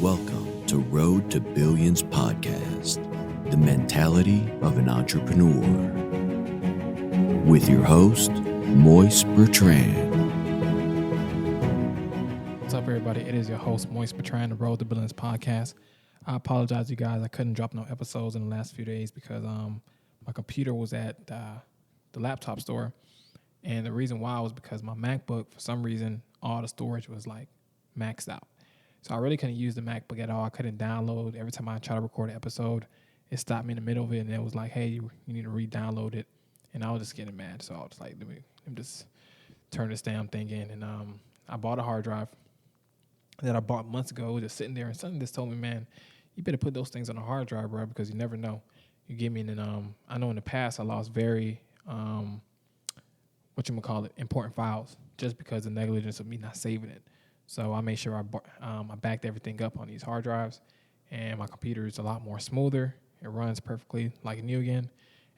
Welcome to Road to Billions podcast, the mentality of an entrepreneur. With your host, Moise Bertrand. What's up, everybody? It is your host, Moise Bertrand, the Road to Billions podcast. I apologize, you guys. I couldn't drop no episodes in the last few days because my computer was at the laptop store. And the reason why was because my MacBook, for some reason, all the storage was like maxed out. So I really couldn't use the MacBook at all. I couldn't download. Every time I tried to record an episode, it stopped me in the middle of it, and it was like, hey, you need to re-download it. And I was just getting mad. So I was like, let me just turn this damn thing in. And I bought a hard drive that I bought months ago, just sitting there, and something just told me, man, you better put those things on a hard drive, bro, because you never know. You give me, and I know in the past I lost very, important files just because of negligence of me not saving it. So I made sure I backed everything up on these hard drives, and my computer is a lot more smoother. It runs perfectly like new again,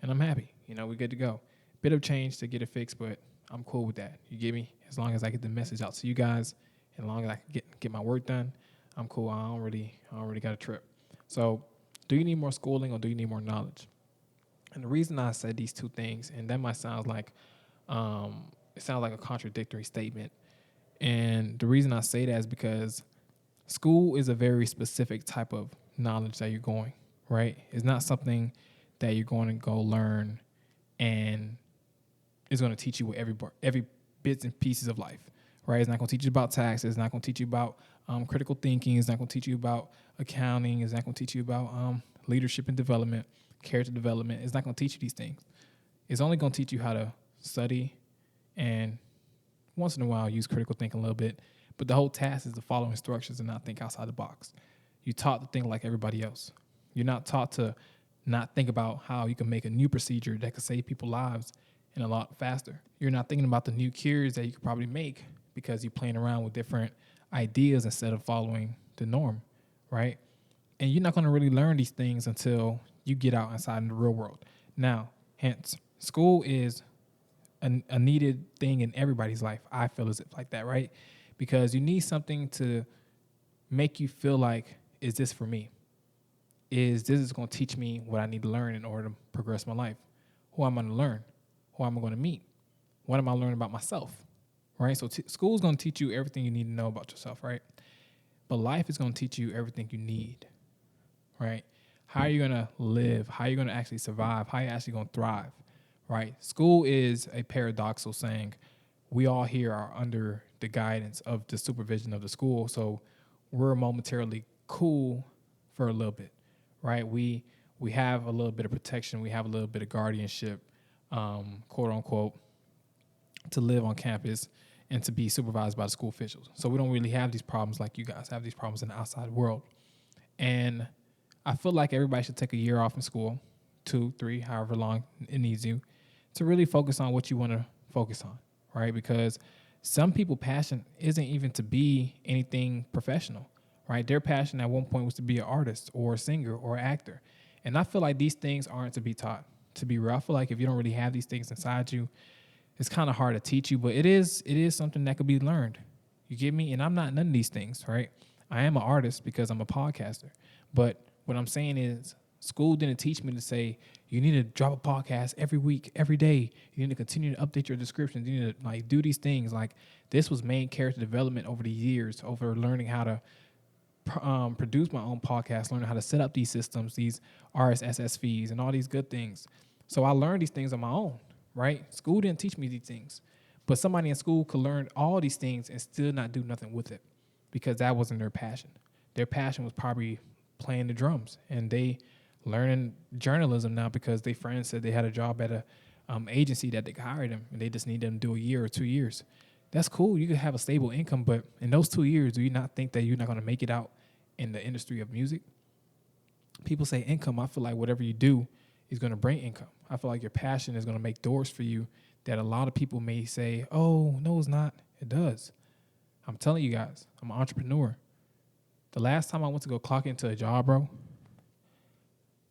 and I'm happy. We're good to go. Bit of change to get it fixed, but I'm cool with that. You get me? As long as I get the message out to you guys, and as long as I can get my work done, I'm cool. I don't really got a trip. So, do you need more schooling or do you need more knowledge? And the reason I said these two things, and that might sound like it sounds like a contradictory statement. And the reason I say that is because school is a very specific type of knowledge that you're going, right? It's not something that you're going to go learn and it's going to teach you every bits and pieces of life, right? It's not going to teach you about taxes. It's not going to teach you about critical thinking. It's not going to teach you about accounting. It's not going to teach you about leadership and development, character development. It's not going to teach you these things. It's only going to teach you how to study and once in a while use critical thinking a little bit. But the whole task is to follow instructions and not think outside the box. You're taught to think like everybody else. You're not taught to not think about how you can make a new procedure that could save people's lives and a lot faster. You're not thinking about the new cures that you could probably make because you're playing around with different ideas instead of following the norm, right? And you're not going to really learn these things until you get out inside in the real world. Now, hence, school is a needed thing in everybody's life. I feel as if like that, right? Because you need something to make you feel like, is this for me? Is going to teach me what I need to learn in order to progress my life? Who am I going to learn? Who am I going to meet? What am I learning about myself? Right? So school is going to teach you everything you need to know about yourself, right? But life is going to teach you everything you need, right? How are you going to live? How are you going to actually survive? How are you actually going to thrive, right? School is a paradoxical saying. We all here are under the guidance of the supervision of the school, so we're momentarily cool for a little bit, right? We have a little bit of protection. We have a little bit of guardianship, quote unquote, to live on campus and to be supervised by the school officials. So we don't really have these problems like you guys have these problems in the outside world. And I feel like everybody should take a year off in school, 2, 3, however long it needs you, to really focus on what you want to focus on, right? Because some people's passion isn't even to be anything professional, right? Their passion at one point was to be an artist or a singer or an actor. And I feel like these things aren't to be taught. To be real, I feel like if you don't really have these things inside you, it's kind of hard to teach you, but it is something that could be learned. You get me? And I'm not none of these things, right? I am an artist because I'm a podcaster. But what I'm saying is school didn't teach me to say, you need to drop a podcast every week, every day. You need to continue to update your descriptions. You need to do these things. Like this was main character development over the years, over learning how to produce my own podcast, learning how to set up these systems, these RSS feeds, and all these good things. So I learned these things on my own, right? School didn't teach me these things. But somebody in school could learn all these things and still not do nothing with it because that wasn't their passion. Their passion was probably playing the drums, and they learning journalism now because their friends said they had a job at a agency that they could hire them, and they just need them to do a year or 2 years. That's cool. You could have a stable income, but in those 2 years, do you not think that you're not going to make it out in the industry of music? People say income. I feel like whatever you do is going to bring income. I feel like your passion is going to make doors for you that a lot of people may say, oh, no, it's not. It does. I'm telling you guys, I'm an entrepreneur. The last time I went to go clock into a job, bro,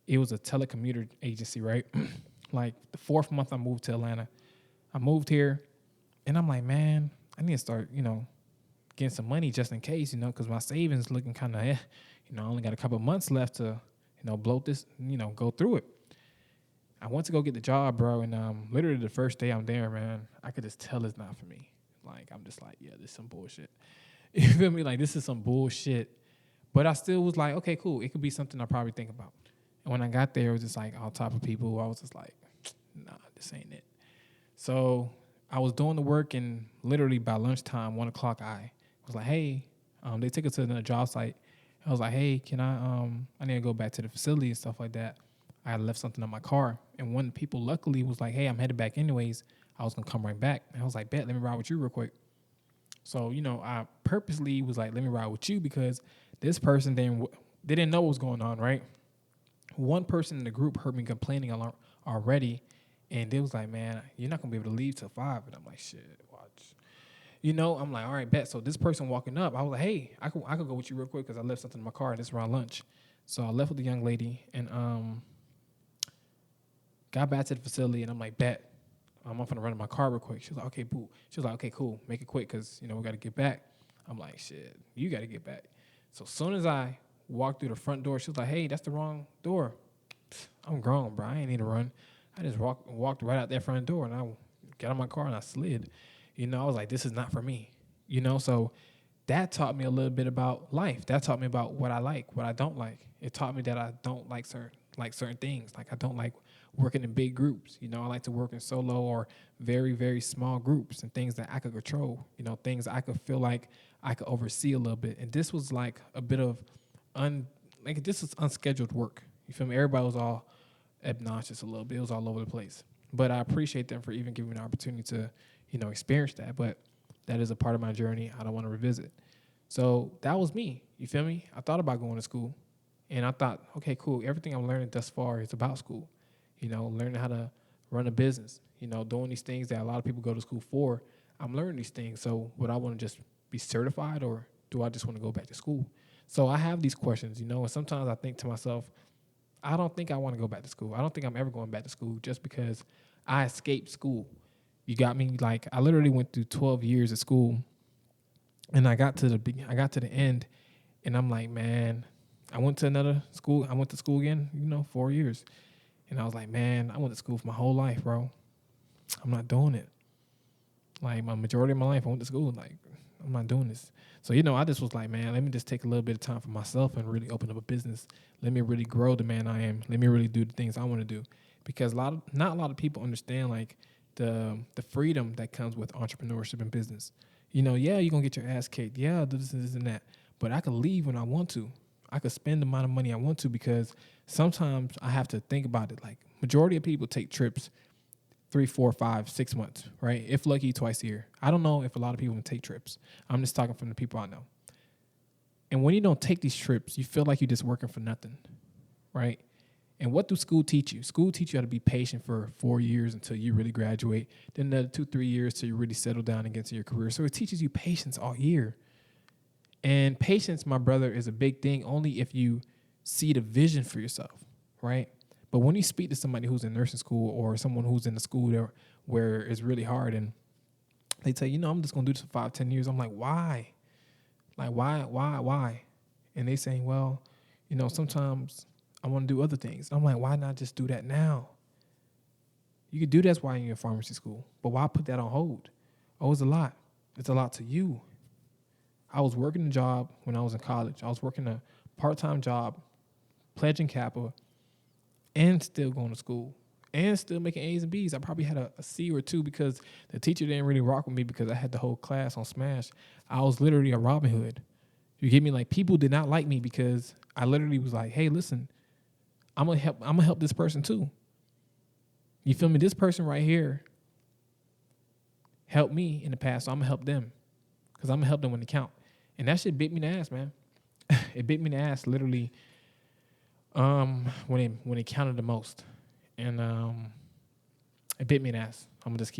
it was a telecommuter agency, right? Like the 4th month I moved to Atlanta. I moved here, and I'm like, man, I need to start, getting some money just in case, because my savings looking kind of, I only got a couple of months left to, bloat this, go through it. I went to go get the job, bro, and literally the first day I'm there, man, I could just tell it's not for me. Like, I'm just like, yeah, this is some bullshit. You feel me? Like, this is some bullshit. But I still was like, okay, cool. It could be something I probably think about. And when I got there, it was just like all type of people. I was just like, nah, this ain't it. So I was doing the work, and literally by lunchtime, 1 o'clock, I was like, hey, they took us to the job site. I was like, hey, can I need to go back to the facility and stuff like that. I had left something on my car. And one of the people luckily was like, hey, I'm headed back anyways. I was going to come right back. And I was like, bet, let me ride with you real quick. So, I purposely was like, let me ride with you because this person they didn't know what was going on, right? One person in the group heard me complaining already, and they was like, man, you're not going to be able to leave till 5. And I'm like, shit, watch. I'm like, all right, bet. So this person walking up, I was like, hey, I could go with you real quick because I left something in my car, and it's around lunch. So I left with the young lady and got back to the facility, and I'm like, bet. I'm going to run in my car real quick. She was like, okay, boo. She was like, okay, cool. Make it quick because, we got to get back. I'm like, shit, you got to get back. So as soon as I walked through the front door, she was like, hey, that's the wrong door. I'm grown, bro. I ain't need to run. I just walked right out that front door, and I got in my car, and I slid. I was like, this is not for me. So that taught me a little bit about life. That taught me about what I like, what I don't like. It taught me that I don't like certain things. Like I don't like working in big groups. I like to work in solo or very, very small groups and things that I could control, things I could feel like I could oversee a little bit. And this was like a bit of this is unscheduled work. You feel me? Everybody was all obnoxious a little bit. It was all over the place. But I appreciate them for even giving me the opportunity to, experience that. But that is a part of my journey I don't want to revisit. So that was me. You feel me? I thought about going to school. And I thought, okay, cool. Everything I'm learning thus far is about school. Learning how to run a business, doing these things that a lot of people go to school for. I'm learning these things. So would I want to just be certified, or do I just want to go back to school? So I have these questions, and sometimes I think to myself, I don't think I want to go back to school. I don't think I'm ever going back to school just because I escaped school. You got me? Like, I literally went through 12 years of school, and I got to the end, and I'm like, man, I went to another school. I went to school again, 4 years. And I was like, man, I went to school for my whole life, bro. I'm not doing it. Like, my majority of my life, I went to school. Like, I'm not doing this. So, I just was like, man, let me just take a little bit of time for myself and really open up a business. Let me really grow the man I am. Let me really do the things I want to do. Because not a lot of people understand, like, the freedom that comes with entrepreneurship and business. Yeah, you're going to get your ass kicked. Yeah, this and that. But I could leave when I want to. I could spend the amount of money I want to because sometimes I have to think about it. Like, majority of people take trips 3, 4, 5, 6 months, right? If lucky, twice a year. I don't know if a lot of people take trips. I'm just talking from the people I know. And when you don't take these trips, you feel like you're just working for nothing, right? And what do school teach you? School teach you how to be patient for 4 years until you really graduate. Then another 2, 3 years till you really settle down and get into your career. So it teaches you patience all year. And patience, my brother, is a big thing only if you see the vision for yourself, right? But when you speak to somebody who's in nursing school or someone who's in a school there where it's really hard and they tell you, I'm just going to do this for 5, 10 years. I'm like, why? Like, why? And they saying, well, sometimes I want to do other things. I'm like, why not just do that now? You could do that while you're in pharmacy school, but why put that on hold? Oh, it's a lot. It's a lot to you. I was working a job when I was in college. I was working a part-time job, pledging Kappa, and still going to school, and still making A's and B's. I probably had a C or 2 because the teacher didn't really rock with me because I had the whole class on Smash. I was literally a Robin Hood. You get me? Like, people did not like me because I literally was like, hey, listen, I'm gonna help this person too. You feel me? This person right here helped me in the past, so I'm gonna help them because I'm gonna help them when they count. And that shit bit me in the ass, man. It bit me in the ass literally when it counted the most. And it bit me in the ass. I'm just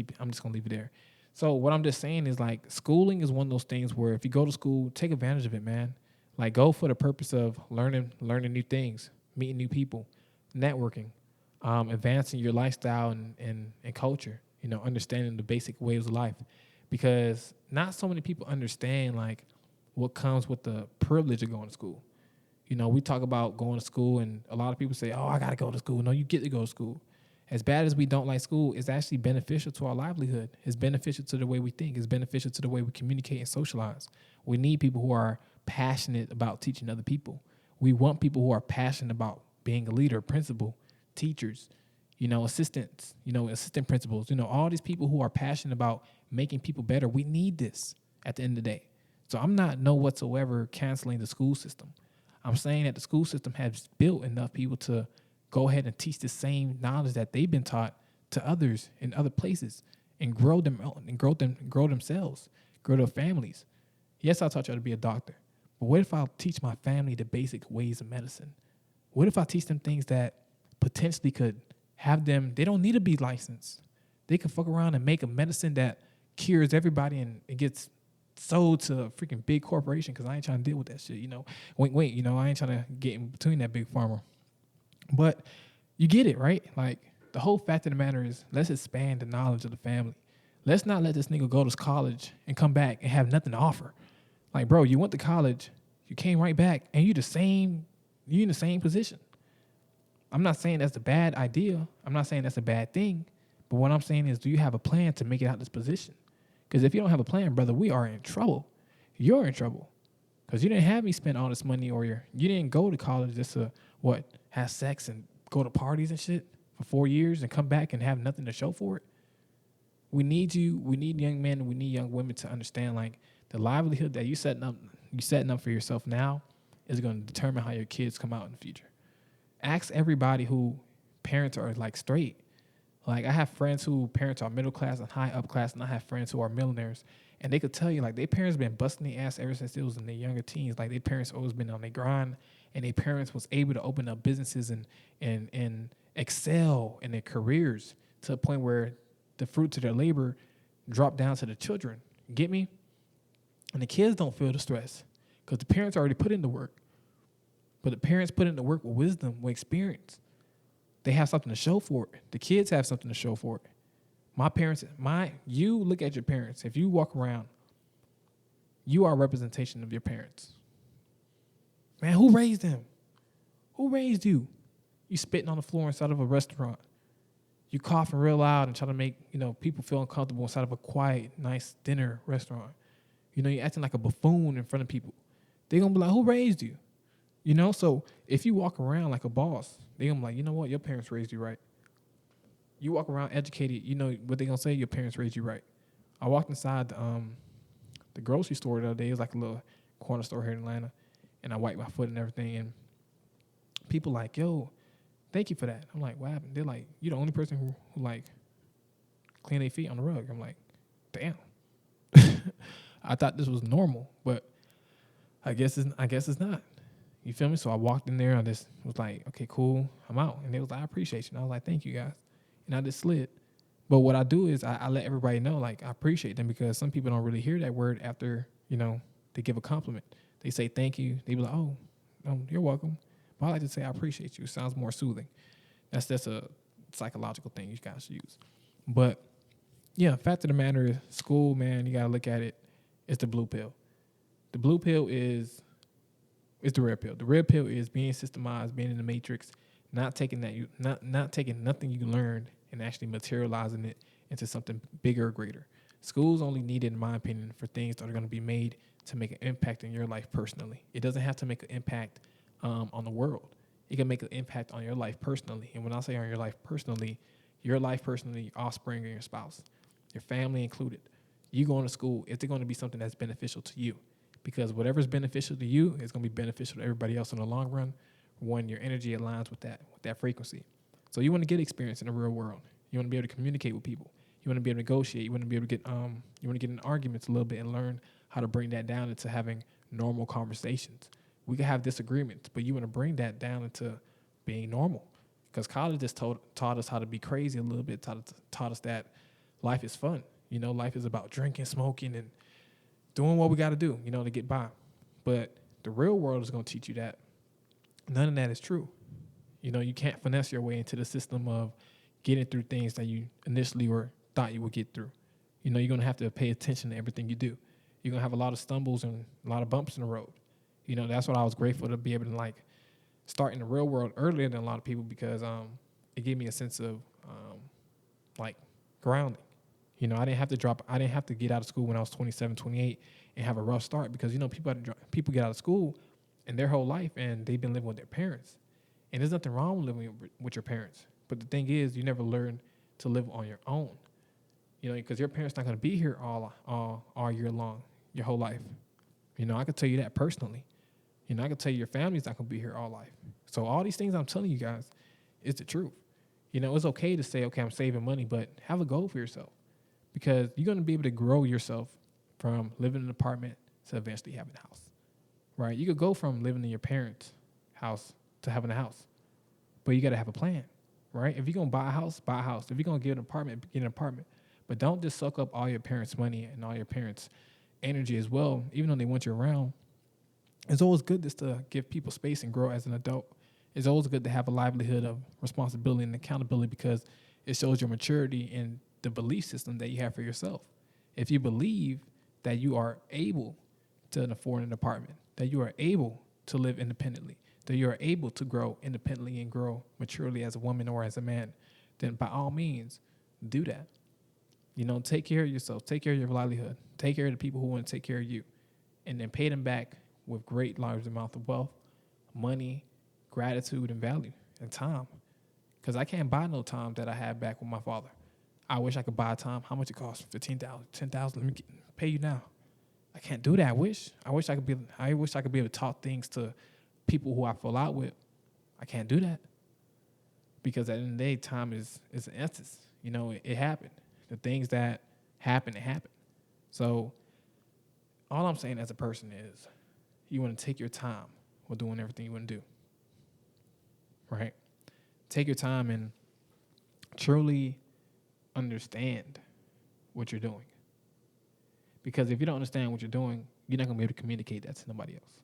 gonna leave it there. So what I'm just saying is, like, schooling is one of those things where if you go to school, take advantage of it, man. Like, go for the purpose of learning new things, meeting new people, networking, advancing your lifestyle and culture, understanding the basic ways of life. because not so many people understand like what comes with the privilege of going to school. You know, we talk about going to school, and a lot of people say, "Oh, I gotta go to school." No, you get to go to school. As bad as we don't like school, it's actually beneficial to our livelihood. It's beneficial to the way we think. It's beneficial to the way we communicate and socialize. We need people who are passionate about teaching other people. We want people who are passionate about being a leader, principal, teachers, assistants, assistant principals, all these people who are passionate about making people better. We need this at the end of the day. So I'm not no whatsoever canceling the school system. I'm saying that the school system has built enough people to go ahead and teach the same knowledge that they've been taught to others in other places and grow themselves, grow their families. Yes, I taught you how to be a doctor, but what if I teach my family the basic ways of medicine? What if I teach them things that potentially could have them, they don't need to be licensed. They can fuck around and make a medicine that cures everybody and it gets sold to a freaking big corporation, because I ain't trying to deal with that shit, Wink, I ain't trying to get in between that big pharma. But you get it, right? Like, the whole fact of the matter is, let's expand the knowledge of the family. Let's not let this nigga go to college and come back and have nothing to offer. Like, bro, you went to college, you came right back, and you're in the same position. I'm not saying that's a bad idea. I'm not saying that's a bad thing. But what I'm saying is, do you have a plan to make it out of this position? Because if you don't have a plan, brother, we are in trouble. You're in trouble. Because you didn't have me spend all this money, or you didn't go to college just to, have sex and go to parties and shit for 4 years and come back and have nothing to show for it. We need you. We need young men and we need young women to understand, like, the livelihood that you setting up for yourself now is going to determine how your kids come out in the future. Ask everybody who parents are like straight. Like, I have friends who parents are middle class and high up class, and I have friends who are millionaires, and they could tell you, like, their parents been busting their ass ever since they was in their younger teens. Like, their parents always been on their grind, and their parents was able to open up businesses and excel in their careers to a point where the fruits of their labor drop down to the children. Get me? And the kids don't feel the stress because the parents already put in the work. But the parents put in the work with wisdom, with experience. They have something to show for it. The kids have something to show for it. You look at your parents. If you walk around, you are a representation of your parents. Man, who raised them? Who raised you? You spitting on the floor inside of a restaurant. You coughing real loud and trying to make, people feel uncomfortable inside of a quiet, nice dinner restaurant. You're acting like a buffoon in front of people. They're going to be like, who raised you? So if you walk around like a boss, they're going to be like, you know what? Your parents raised you right. You walk around educated, you know what they're going to say? Your parents raised you right. I walked inside the grocery store the other day. It was like a little corner store here in Atlanta. And I wiped my foot and everything. And people like, yo, thank you for that. I'm like, what happened? They're like, you're the only person who like, clean their feet on the rug. I'm like, damn. I thought this was normal, but I guess it's not. You feel me? So I walked in there. I just was like, okay, cool. I'm out. And they was like, I appreciate you. And I was like, thank you, guys. And I just slid. But what I do is I let everybody know, like, I appreciate them, because some people don't really hear that word after, they give a compliment. They say thank you. They be like, oh, you're welcome. But I like to say I appreciate you. It sounds more soothing. That's a psychological thing you guys use. But, yeah, fact of the matter is, school, man, you got to look at it. It's the blue pill. The blue pill is the red pill. The red pill is being systemized, being in the matrix, not taking nothing you learned and actually materializing it into something bigger or greater. School's only needed, in my opinion, for things that are going to be made to make an impact in your life personally. It doesn't have to make an impact on the world. It can make an impact on your life personally. And when I say on your life personally, your offspring, and your spouse, your family included. You going to school, it's going to be something that's beneficial to you. Because whatever's beneficial to you is going to be beneficial to everybody else in the long run when your energy aligns with that frequency. So you want to get experience in the real world. You want to be able to communicate with people. You want to be able to negotiate. You want to be able to get in arguments a little bit and learn how to bring that down into having normal conversations. We can have disagreements, but you want to bring that down into being normal. Because college just taught us how to be crazy a little bit, taught us that life is fun. Life is about drinking, smoking, and doing what we got to do, to get by. But the real world is going to teach you that none of that is true. You can't finesse your way into the system of getting through things that you initially thought you would get through. You're going to have to pay attention to everything you do. You're going to have a lot of stumbles and a lot of bumps in the road. That's what I was grateful to be able to like start in the real world earlier than a lot of people, because it gave me a sense of like grounding. I didn't have to get out of school when I was 27, 28 and have a rough start, because people get out of school and their whole life and they've been living with their parents. And there's nothing wrong with living with your parents. But the thing is, you never learn to live on your own. Because your parents not going to be here all year long, your whole life. I could tell you that personally. I could tell you your family's not going to be here all life. So all these things I'm telling you guys is the truth. It's okay to say, okay, I'm saving money, but have a goal for yourself, because you're going to be able to grow yourself from living in an apartment to eventually having a house, right? You could go from living in your parents' house to having a house, but you got to have a plan, right? If you're going to buy a house, buy a house. If you're going to get an apartment, get an apartment. But don't just suck up all your parents' money and all your parents' energy as well, even though they want you around. It's always good just to give people space and grow as an adult. It's always good to have a livelihood of responsibility and accountability, because it shows your maturity and the belief system that you have for yourself. If you believe that you are able to afford an apartment, that you are able to live independently, that you are able to grow independently and grow maturely as a woman or as a man, then by all means, do that. Take care of yourself, take care of your livelihood, take care of the people who want to take care of you, and then pay them back with great large amount of wealth, money, gratitude, and value, and time. Because I can't buy no time that I had back with my father. I wish I could buy time. How much it costs? $15,000, $10,000. Let me pay you now. I can't do that. I wish I could be able to talk things to people who I fall out with. I can't do that, because at the end of the day, time is an essence. It happened. The things that happen, it happened. So all I'm saying as a person is, you want to take your time while doing everything you want to do, right? Take your time and truly understand what you're doing. Because if you don't understand what you're doing, you're not going to be able to communicate that to nobody else.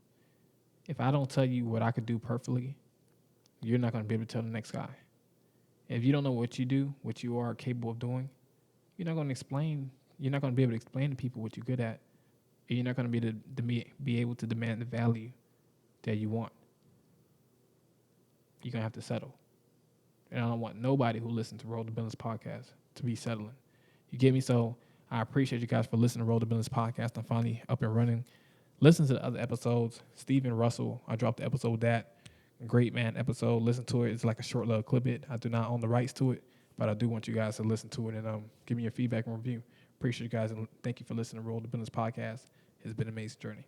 If I don't tell you what I could do perfectly, you're not going to be able to tell the next guy. If you don't know what you do, what you are capable of doing, you're not going to be able to explain to people what you're good at. And you're not going to be able to demand the value that you want. You're going to have to settle. And I don't want nobody who listens to Roll the Business podcast to be settling. You get me? So I appreciate you guys for listening to Roll the Business podcast. I'm finally up and running. Listen to the other episodes. Stephen Russell, I dropped the episode with that. Great, man, episode. Listen to it. It's like a short little clip it. I do not own the rights to it, but I do want you guys to listen to it and give me your feedback and review. Appreciate you guys, and thank you for listening to Roll the Business podcast. It's been an amazing journey.